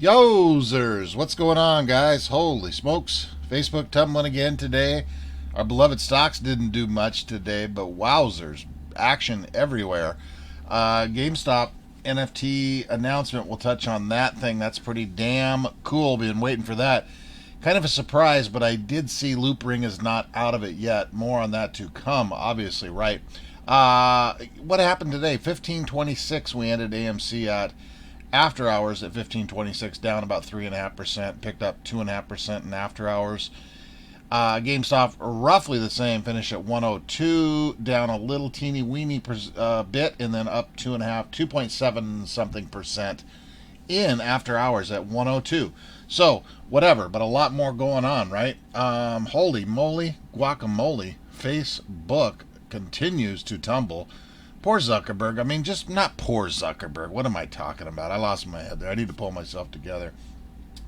Yozers, what's going on, guys? Holy smokes. Facebook tumbling again today. Our beloved stocks didn't do much today, but wowzers, action everywhere. GameStop NFT announcement, we'll touch on that thing. That's pretty damn cool. Been waiting for that. Kind of a surprise, but I did see Loop Ring is not out of it yet. More on that to come, obviously, right? What happened today? 1526 we ended AMC at. After hours at 1526, down about 3.5%, picked up 2.5% in after hours. GameStop roughly the same, finished at 102, down a little teeny weeny bit, and then up 2.7 something percent in after hours at 102. So whatever, but a lot more going on, right? Holy moly, guacamole! Facebook continues to tumble. Poor Zuckerberg. I mean, just not poor Zuckerberg. What am I talking about? I lost my head there. I need to pull myself together.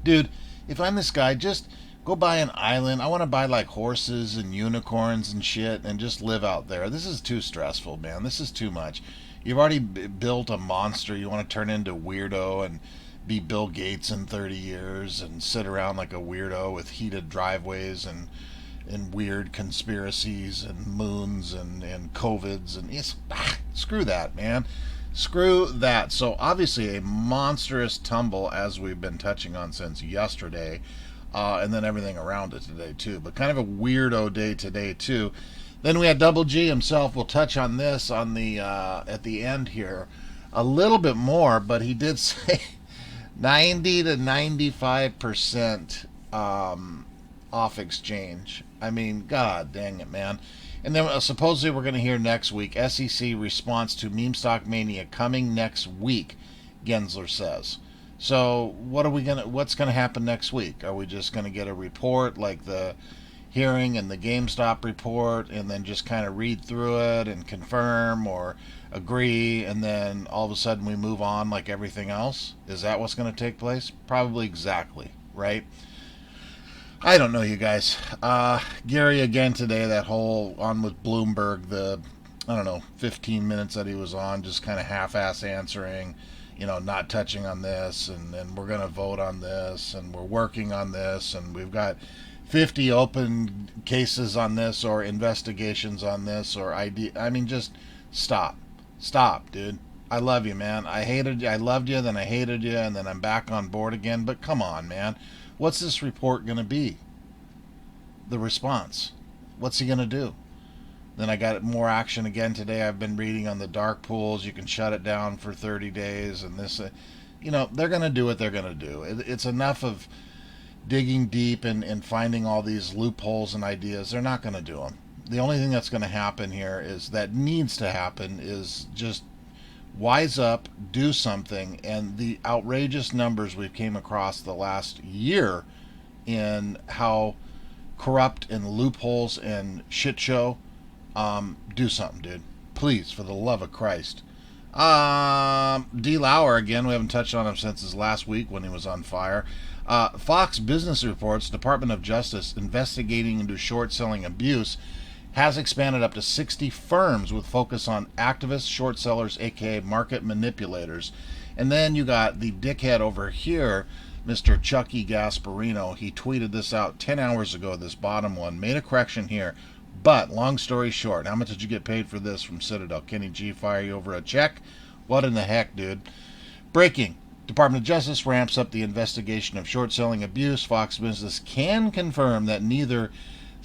Dude, if I'm this guy, just go buy an island. I want to buy like horses and unicorns and shit and just live out there. This is too stressful, man. This is too much. You've already built a monster. You want to turn into weirdo and be Bill Gates in 30 years and sit around like a weirdo with heated driveways and weird conspiracies and moons and COVIDs and screw that, man. Screw that. So obviously a monstrous tumble as we've been touching on since yesterday, and then everything around it today too. But kind of a weirdo day today too. Then we had Double G himself. We'll touch on this on the at the end here a little bit more, but he did say 90 to 95% off exchange. I mean, god dang it, man. And then supposedly we're going to hear next week SEC response to meme stock mania coming next week, Gensler says. So what's gonna happen next week? Are we just gonna get a report like the hearing and the GameStop report and then just kind of read through it and confirm or agree and then all of a sudden we move on like everything else? Is that what's going to take place? Probably exactly, right? I don't know, you guys. Gary again today, that whole on with Bloomberg, I don't know, 15 minutes that he was on, just kind of half-ass answering, not touching on this, and we're going to vote on this, and we're working on this, and we've got 50 open cases on this, or investigations on this, or ID. I mean, just stop. Stop, dude. I love you, man. I loved you, then I hated you, and then I'm back on board again, but come on, man. What's this report going to be? The response. What's he going to do? Then I got more action again today. I've been reading on the dark pools. You can shut it down for 30 days. And this, they're going to do what they're going to do. It's enough of digging deep and finding all these loopholes and ideas. They're not going to do them. The only thing that's going to happen here is that needs to happen is just wise up, do something, and the outrageous numbers we've came across the last year in how corrupt and loopholes and shit show, do something, dude. Please, for the love of Christ. D. Lauer, again, we haven't touched on him since his last week when he was on fire. Fox Business reports Department of Justice investigating into short-selling abuse has expanded up to 60 firms with focus on activists, short sellers, aka market manipulators. And then you got the dickhead over here, Mr. Chucky Gasparino. He tweeted this out 10 hours ago, this bottom one. Made a correction here. But, long story short, how much did you get paid for this from Citadel? Kenny G fire you over a check? What in the heck, dude? Breaking. Department of Justice ramps up the investigation of short-selling abuse. Fox Business can confirm that neither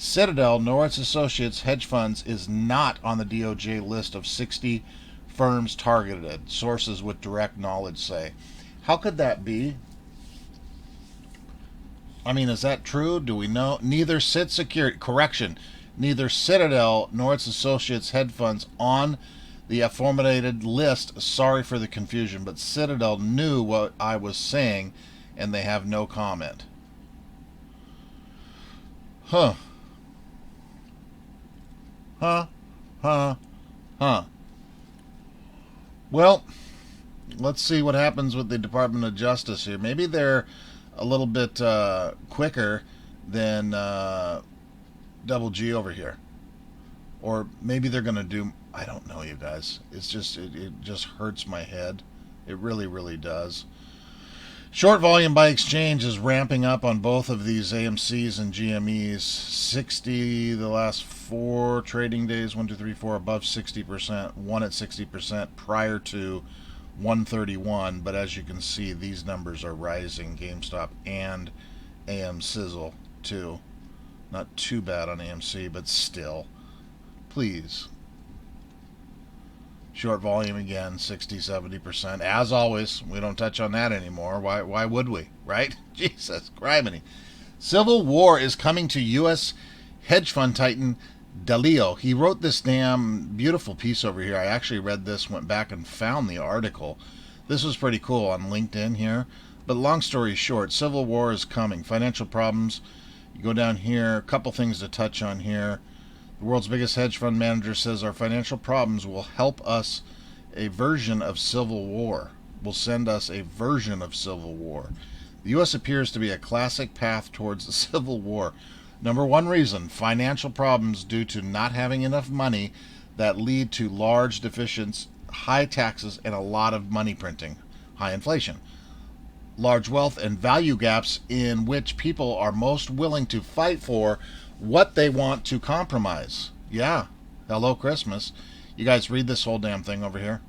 Citadel nor its associates hedge funds is not on the DOJ list of 60 firms targeted, sources with direct knowledge say. How could that be? I mean, is that true? Do we know? Neither neither Citadel nor its associates hedge funds on the aforementioned list. Sorry for the confusion, but Citadel knew what I was saying and they have no comment. Huh. Huh. Well, let's see what happens with the Department of Justice here. Maybe they're a little bit quicker than Double G over here. Or maybe they're going to do... I don't know, you guys. It's just... It just hurts my head. It really, really does. Short volume by exchange is ramping up on both of these AMCs and GMEs. 60 the last 4 trading days, 1, 2, 3, 4 above 60%, one at 60% prior to 131. But as you can see, these numbers are rising. GameStop and AM Sizzle too. Not too bad on AMC, but still. Please. Short volume again, 60-70%. As always, we don't touch on that anymore. Why would we, right? Jesus, criminy. Civil war is coming to U.S. hedge fund titan Dalio. He wrote this damn beautiful piece over here. I actually read this, went back and found the article. This was pretty cool on LinkedIn here. But long story short, civil war is coming. Financial problems. You go down here, a couple things to touch on here. The world's biggest hedge fund manager says our financial problems will help us a version of civil war. Will send us a version of civil war. The U.S. appears to be a classic path towards a civil war. Number one reason, financial problems due to not having enough money that lead to large deficits, high taxes, and a lot of money printing, high inflation. Large wealth and value gaps in which people are most willing to fight for what they want to compromise. Yeah. Hello, Christmas. You guys read this whole damn thing over here.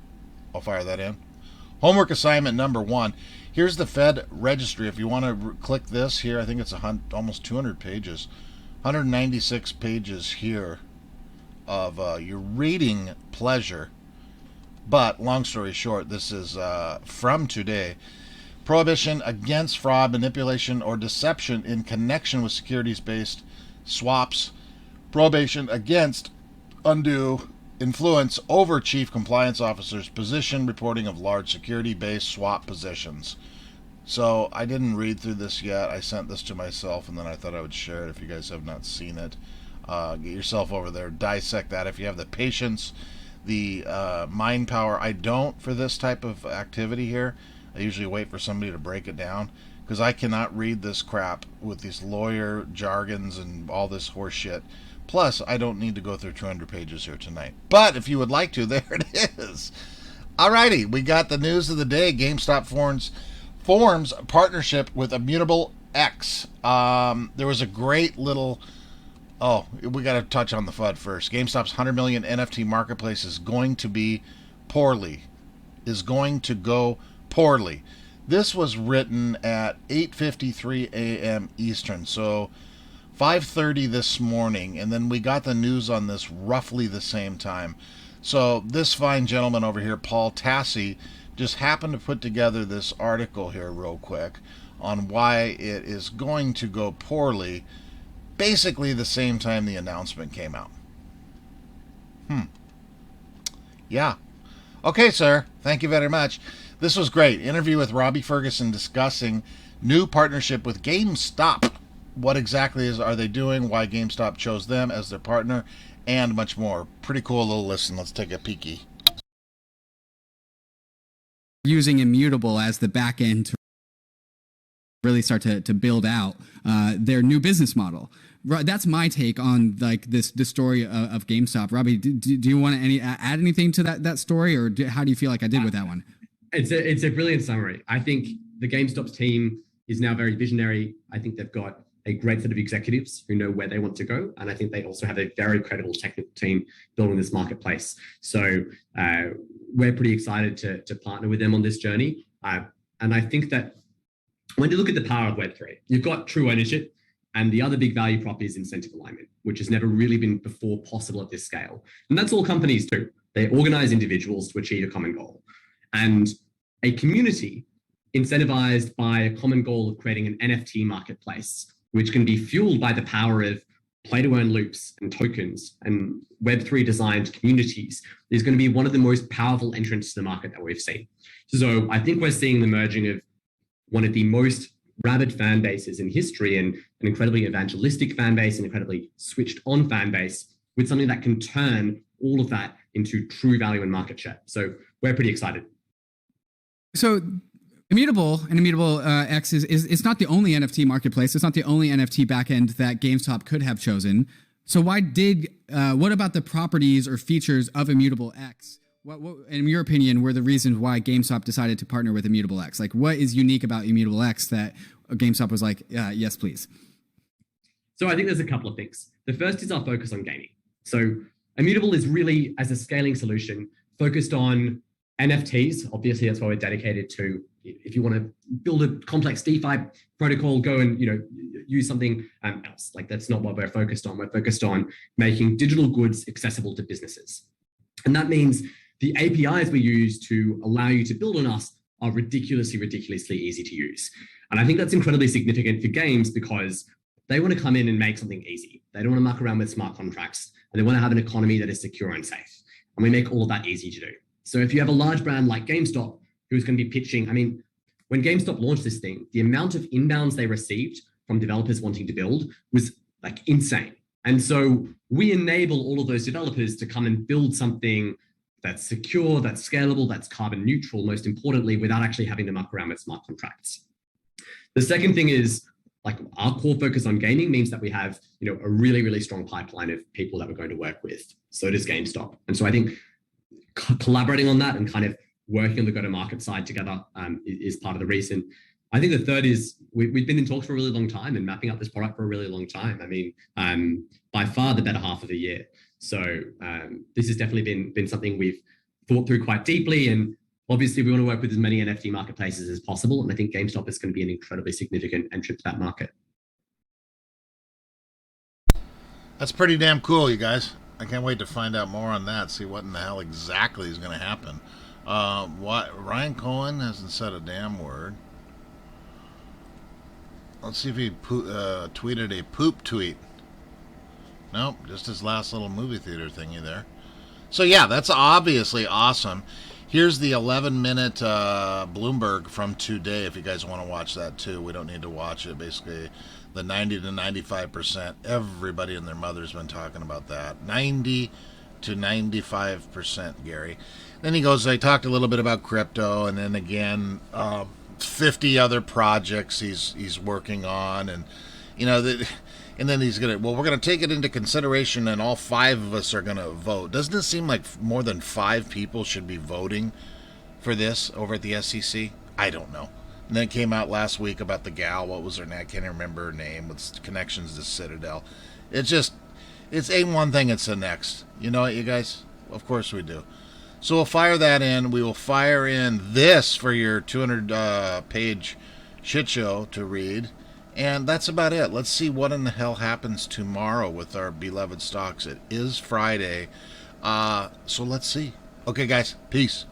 I'll fire that in. Homework assignment number 1. Here's the Fed registry. If you want to click this here, I think it's almost 200 pages. 196 pages here of your reading pleasure. But, long story short, this is from today. Prohibition against fraud, manipulation, or deception in connection with securities-based swaps. Prohibition against undue influence over chief compliance officer's position, reporting of large security-based swap positions. So I didn't read through this yet. I sent this to myself, and then I thought I would share it if you guys have not seen it. Get yourself over there, dissect that if you have the patience, the mind power. I don't for this type of activity here. I usually wait for somebody to break it down, because I cannot read this crap with these lawyer jargons and all this horse shit. Plus, I don't need to go through 200 pages here tonight. But if you would like to, there it is. Alrighty, we got the news of the day. GameStop forms a partnership with Immutable X. There was a great little... Oh, we got to touch on the FUD first. GameStop's 100 million NFT marketplace is going to be poorly. Is going to go poorly. This was written at 8:53 a.m. Eastern, so 5:30 this morning, and then we got the news on this roughly the same time. So this fine gentleman over here, Paul Tassi, just happened to put together this article here real quick on why it is going to go poorly, basically the same time the announcement came out. Yeah. Okay, sir. Thank you very much. This was great. Interview with Robbie Ferguson discussing new partnership with GameStop. What exactly are they doing? Why GameStop chose them as their partner, and much more. Pretty cool little listen. Let's take a peeky. Using Immutable as the back end to really start to build out their new business model. That's my take on like this story of GameStop. Robbie, do you want to add anything to that story, or how do you feel like I did with that one? It's a brilliant summary. I think the GameStop's team is now very visionary. I think they've got a great set of executives who know where they want to go. And I think they also have a very credible technical team building this marketplace. So we're pretty excited to partner with them on this journey. And I think that when you look at the power of Web3, you've got true ownership, and the other big value prop is incentive alignment, which has never really been before possible at this scale. And that's all companies do. They organize individuals to achieve a common goal. And a community incentivized by a common goal of creating an NFT marketplace, which can be fueled by the power of play-to-earn loops and tokens and Web3 designed communities, is going to be one of the most powerful entrants to the market that we've seen. So I think we're seeing the merging of one of the most rabid fan bases in history, and an incredibly evangelistic fan base, an incredibly switched on fan base, with something that can turn all of that into true value and market share. So we're pretty excited. So Immutable and Immutable X is not the only NFT marketplace. It's not the only NFT backend that GameStop could have chosen. So what about the properties or features of Immutable X What, in your opinion, were the reasons why GameStop decided to partner with Immutable X? Like, what is unique about Immutable X that GameStop was like, yes, please? So I think there's a couple of things. The first is our focus on gaming. So Immutable is really, as a scaling solution, focused on NFTs. Obviously, that's why we're dedicated to. If you want to build a complex DeFi protocol, go and use something else. Like, that's not what we're focused on. We're focused on making digital goods accessible to businesses, and that means the APIs we use to allow you to build on us are ridiculously easy to use. And I think that's incredibly significant for games because they want to come in and make something easy. They don't want to muck around with smart contracts, and they want to have an economy that is secure and safe. And we make all of that easy to do. So if you have a large brand like GameStop who's going to be pitching, when GameStop launched this thing, the amount of inbounds they received from developers wanting to build was like insane. And so we enable all of those developers to come and build something that's secure, that's scalable, that's carbon neutral, most importantly, without actually having to muck around with smart contracts. The second thing is, like, our core focus on gaming means that we have, a really strong pipeline of people that we're going to work with. So does GameStop. And so I think collaborating on that and kind of working on the go-to-market side together is part of the reason. I think the third is we've been in talks for a really long time and mapping out this product for a really long time. By far the better half of a year. So this has definitely been something we've thought through quite deeply. And obviously we want to work with as many NFT marketplaces as possible. And I think GameStop is going to be an incredibly significant entrant to that market. That's pretty damn cool, you guys. I can't wait to find out more on that, see what in the hell exactly is going to happen. Ryan Cohen hasn't said a damn word. Let's see if he tweeted a poop tweet. Nope, just his last little movie theater thingy there. So yeah, that's obviously awesome. Here's the 11-minute Bloomberg from today, if you guys want to watch that too. We don't need to watch it. Basically, the 90 to 95%. Everybody and their mother's been talking about that. 90 to 95%, Gary. Then he goes, I talked a little bit about crypto, and then again, 50 other projects he's working on, and and then he's we're gonna take it into consideration, and all 5 of us are gonna vote. Doesn't it seem like more than 5 people should be voting for this over at the SEC? I don't know. And then it came out last week about the gal. What was her name? I can't remember her name. With connections to Citadel. It's ain't one thing, it's the next. You know what, you guys? Of course we do. So we'll fire that in. We will fire in this for your 200-page shit show to read. And that's about it. Let's see what in the hell happens tomorrow with our beloved stocks. It is Friday. So let's see. Okay, guys. Peace.